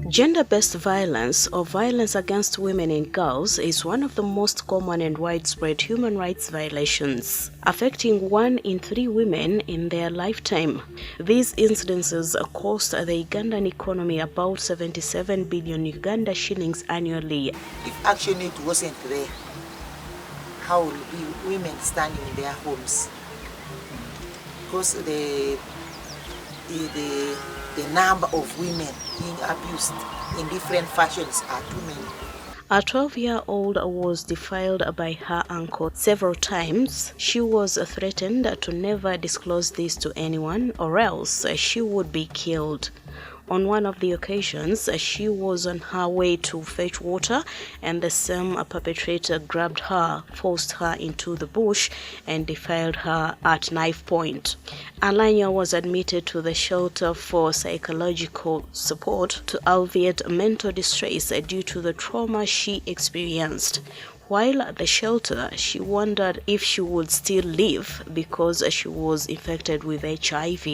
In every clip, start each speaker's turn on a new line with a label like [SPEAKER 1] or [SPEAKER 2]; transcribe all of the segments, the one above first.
[SPEAKER 1] Gender-based violence or violence against women and girls is one of the most common and widespread human rights violations, affecting 1 in 3 women in their lifetime. These incidences cost the Ugandan economy about 77 billion Uganda shillings annually.
[SPEAKER 2] If Action Aid wasn't there, how will women standing in their homes? Because the number of women being abused in different fashions are too many.
[SPEAKER 1] A 12-year-old was defiled by her uncle several times. She was threatened to never disclose this to anyone or else she would be killed. On one of the occasions, she was on her way to fetch water and the same perpetrator grabbed her, forced her into the bush and defiled her at knife point. Alanya was admitted to the shelter for psychological support to alleviate mental distress due to the trauma she experienced. While at the shelter, she wondered if she would still live because she was infected with HIV.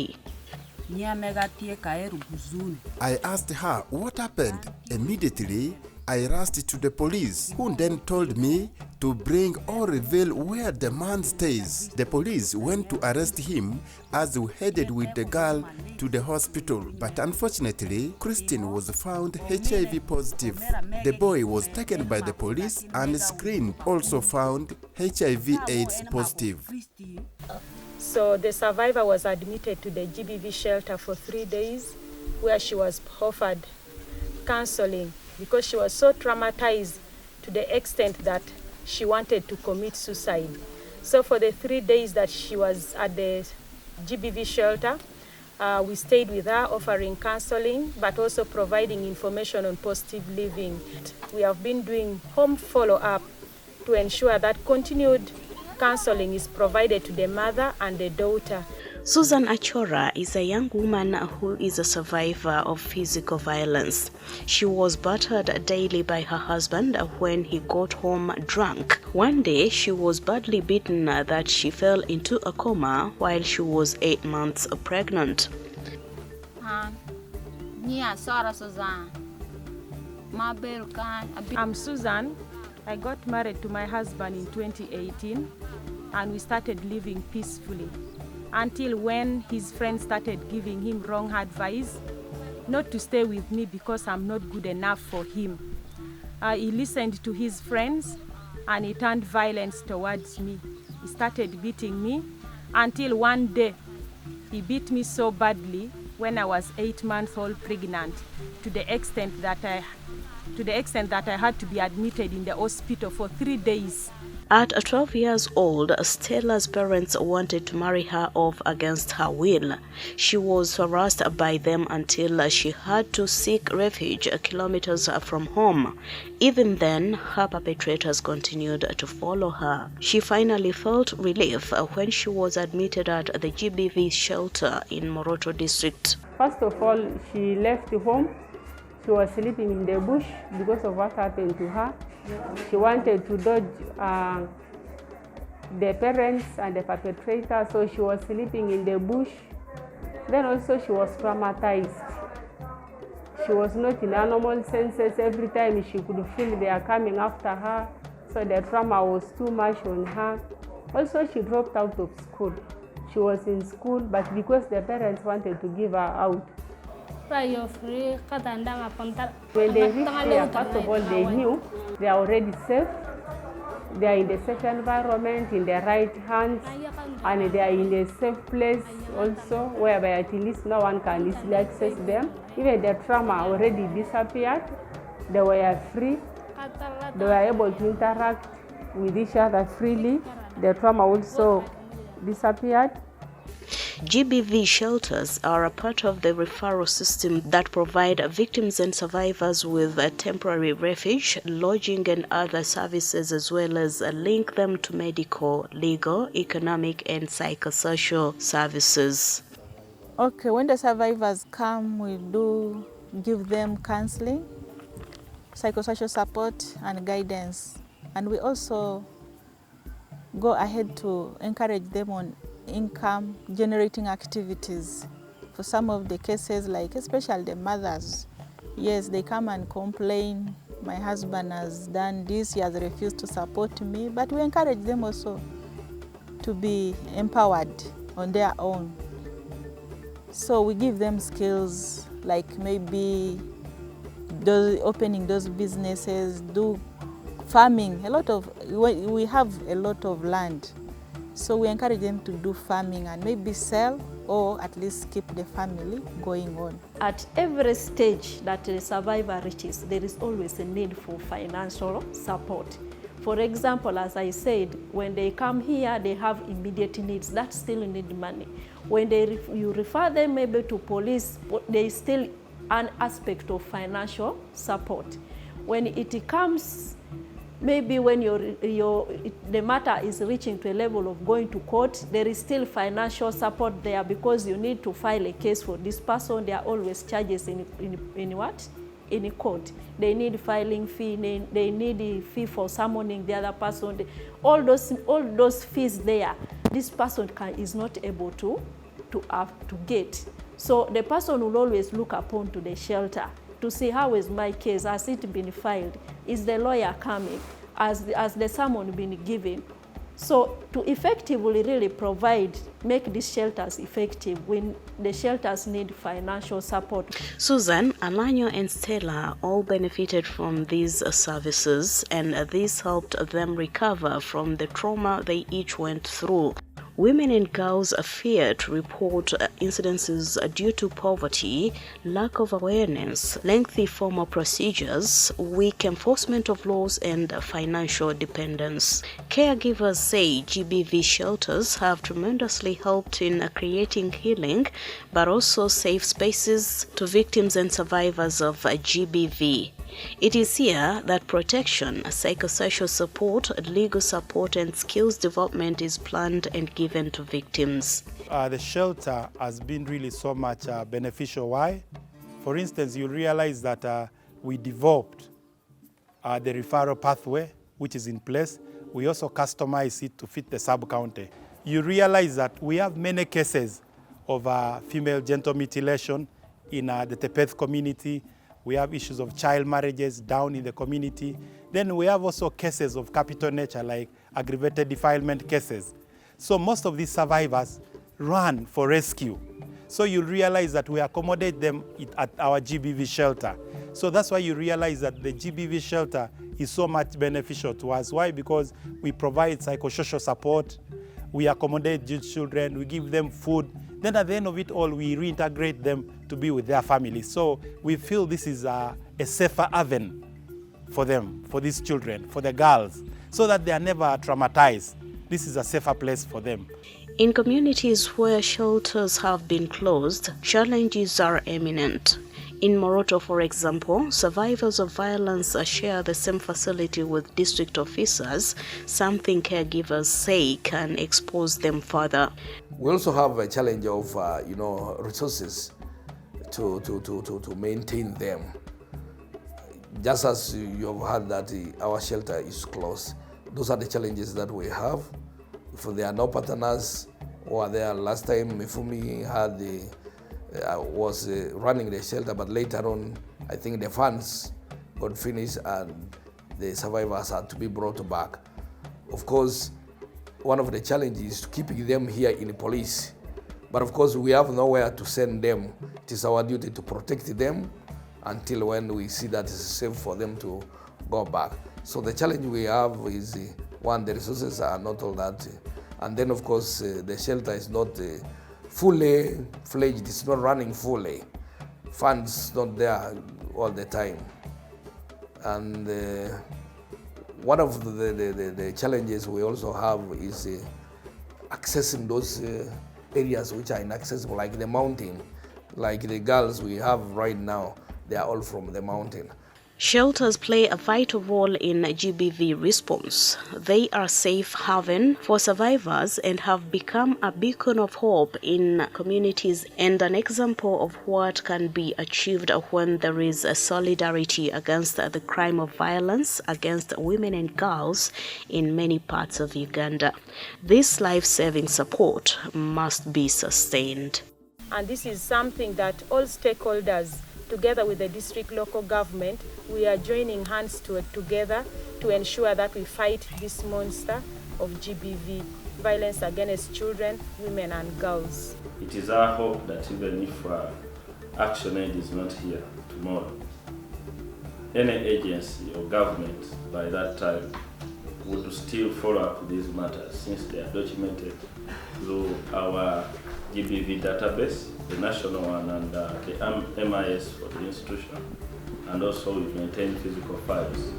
[SPEAKER 3] I asked her what happened. Immediately, I rushed to the police, who then told me to bring or reveal where the man stays. The police went to arrest him as we headed with the girl to the hospital, but unfortunately, Christine was found HIV positive. The boy was taken by the police and screened, also found HIV/AIDS positive.
[SPEAKER 4] So the survivor was admitted to the GBV shelter for 3 days, where she was offered counseling because she was so traumatized to the extent that she wanted to commit suicide. So for the 3 days that she was at the GBV shelter, we stayed with her, offering counseling, but also providing information on positive living. We have been doing home follow-up to ensure that continued counseling is provided to the mother and the daughter.
[SPEAKER 1] Susan Achora is a young woman who is a survivor of physical violence. She was battered daily by her husband when he got home drunk. One day, she was badly beaten that she fell into a coma while she was 8 months pregnant.
[SPEAKER 4] I'm Susan. I got married to my husband in 2018 and we started living peacefully until when his friends started giving him wrong advice not to stay with me because I'm not good enough for him. He listened to his friends and he turned violence towards me. He started beating me until one day he beat me so badly when I was 8 months old pregnant to the extent that I had to be admitted in the hospital for 3 days.
[SPEAKER 1] At 12 years old, Stella's parents wanted to marry her off against her will. She was harassed by them until she had to seek refuge kilometers from home. Even then, her perpetrators continued to follow her. She finally felt relief when she was admitted at the GBV shelter in Moroto district.
[SPEAKER 4] First of all, she left home. She was sleeping in the bush because of what happened to her. She wanted to dodge the parents and the perpetrator, so she was sleeping in the bush. Then also she was traumatized. She was not in her normal senses. Every time she could feel they are coming after her, so the trauma was too much on her. Also, she dropped out of school. She was in school, but because the parents wanted to give her out, when they reached here, first of all, they knew they are already safe. They are in the safe environment, in the right hands, and they are in a safe place also, whereby at least no one can easily access them. Even the trauma already disappeared. They were free. They were able to interact with each other freely. The trauma also disappeared.
[SPEAKER 1] GBV shelters are a part of the referral system that provide victims and survivors with a temporary refuge, lodging and other services, as well as link them to medical, legal, economic and psychosocial services.
[SPEAKER 5] Okay, when the survivors come, we do give them counseling, psychosocial support and guidance. And we also go ahead to encourage them on income generating activities. For some of the cases, like especially the mothers Yes, they come and complain. My husband has done this, he has refused to support me, but we encourage them also to be empowered on their own. So we give them skills like maybe opening those businesses, do farming. We have a lot of land, so we encourage them to do farming and maybe sell or at least keep the family going on.
[SPEAKER 6] At every stage that the survivor reaches, there is always a need for financial support. For example, as I said, when they come here, they have immediate needs that still need money. When you refer them maybe to police, there is still an aspect of financial support. When it comes, maybe when the matter is reaching to a level of going to court, there is still financial support there because you need to file a case for this person. There are always charges in what? In court. They need filing fee, they need a fee for summoning the other person. All those fees there, this person is not able to get. So the person will always look upon to the shelter to see how is my case, has it been filed, is the lawyer coming, has the summon been given. So to effectively really make these shelters effective, when the shelters need financial support.
[SPEAKER 1] Susan, Alanyo and Stella all benefited from these services, and this helped them recover from the trauma they each went through. Women and girls fear to report incidences due to poverty, lack of awareness, lengthy formal procedures, weak enforcement of laws, and financial dependence. Caregivers say GBV shelters have tremendously helped in creating healing, but also safe spaces to victims and survivors of GBV. It is here that protection, psychosocial support, legal support, and skills development is planned and given to victims.
[SPEAKER 7] The shelter has been really so much beneficial. Why? For instance, you realize that we developed the referral pathway, which is in place. We also customize it to fit the sub-county. You realize that we have many cases of female genital mutilation in the Tepeth community. We have issues of child marriages down in the community. Then we have also cases of capital nature, like aggravated defilement cases. So most of these survivors run for rescue. So you realize that we accommodate them at our GBV shelter. So that's why you realize that the GBV shelter is so much beneficial to us. Why? Because we provide psychosocial support, we accommodate these children, we give them food. Then at the end of it all, we reintegrate them to be with their families. So we feel this is a safer haven for them, for these children, for the girls, so that they are never traumatized. This is a safer place for them.
[SPEAKER 1] In communities where shelters have been closed, challenges are imminent. In Moroto, for example, survivors of violence share the same facility with district officers, something caregivers say can expose them further.
[SPEAKER 8] We also have a challenge of resources to maintain them. Just as you have heard that our shelter is closed, those are the challenges that we have. If there are no partners who are there, last time Mifumi was running the shelter, but later on, I think the funds got finished and the survivors had to be brought back. Of course, one of the challenges is keeping them here in the police. But of course, we have nowhere to send them. It is our duty to protect them until when we see that it's safe for them to go back. So the challenge we have is, one, the resources are not all that. And then, of course, the shelter is not fully fledged, it's not running fully. Funds not there all the time. And one of the challenges we also have is accessing those areas which are inaccessible, like the mountain. Like the girls we have right now, they are all from the mountain.
[SPEAKER 1] Shelters play a vital role in GBV response. They are safe haven for survivors and have become a beacon of hope in communities and an example of what can be achieved when there is a solidarity against the crime of violence against women and girls in many parts of Uganda. This life-saving support must be sustained.
[SPEAKER 4] And this is something that all stakeholders together with the district local government, we are joining hands together to ensure that we fight this monster of GBV, violence against children, women and girls.
[SPEAKER 9] It is our hope that even if Action Aid is not here tomorrow, any agency or government by that time would still follow up these matters since they are documented through our GBV database, the national one and the MIS for the institution, and also we maintain physical files.